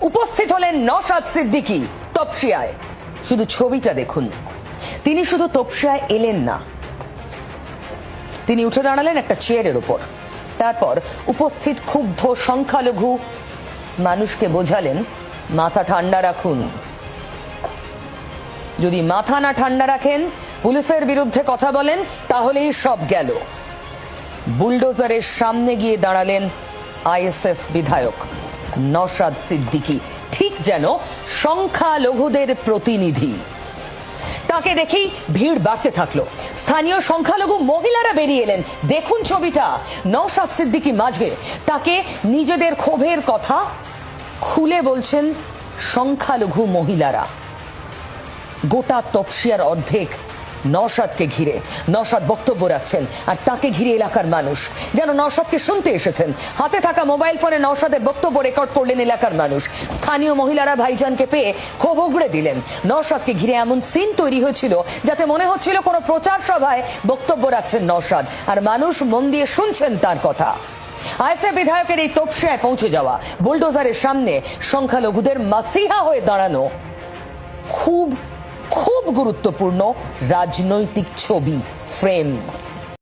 উপস্থিত হলেন নওশাদ সিদ্দিকী তপসিয়ায়। শুধু ছবিটা দেখুন, তিনি শুধু তপসিয়ায় এলেন না, তিনি উঠে দাঁড়ালেন একটা চেয়ারের উপর। তারপর উপস্থিত ক্ষুব্ধ সংখ্যালঘু মানুষকে বোঝালেন মাথা ঠান্ডা রাখুন, যদি মাথা না ঠান্ডা রাখেন, পুলিশের বিরুদ্ধে কথা বলেন, তাহলেই সব গেল। বুলডোজারের সামনে গিয়ে দাঁড়ালেন আইএসএফ বিধায়ক নওশাদ সিদ্দিকী, ঠিক যেন সংখ্যালঘুদের প্রতিনিধি। তাকে দেখেই ভিড় বাড়তে থাকলো। স্থানীয় সংখ্যালঘু মহিলারা বেরিয়ে এলেন। দেখুন ছবিটা, নওশাদ সিদ্দিকী মাঝে, তাকে নিজেদের ক্ষোভের কথা খুলে বলছেন সংখ্যালঘু মহিলারা। গোটা তপসিয়ার অর্ধেক নওশাদকে ঘিরে, নওশাদ বক্তব্য রাখছেন, আর তাকে ঘিরে এলাকার মানুষ যেন নওশাদকে শুনতে এসেছেন। হাতে থাকা মোবাইল ফোনে নওশাদের বক্তব্য রেকর্ড করলেন এলাকার মানুষ। স্থানীয় মহিলারা ভাইজানকে পেয়ে ক্ষোভ উগড়ে দিলেন। নওশাদকে ঘিরে এমন সিন তৈরি হয়েছিল যাতে মনে হচ্ছিল কোনো প্রচার সভায় বক্তব্য রাখছেন নওশাদ, আর মানুষ মন দিয়ে শুনছেন তার কথা। আইএসএফ বিধায়কের এই তপসিয়ায় পৌঁছে যাওয়া, বুলডোজারের সামনে সংখ্যালঘুদের মাসিহা হয়ে দাঁড়ানো খুব খুব গুরুত্বপূর্ণ রাজনৈতিক ছবি, ফ্রেম।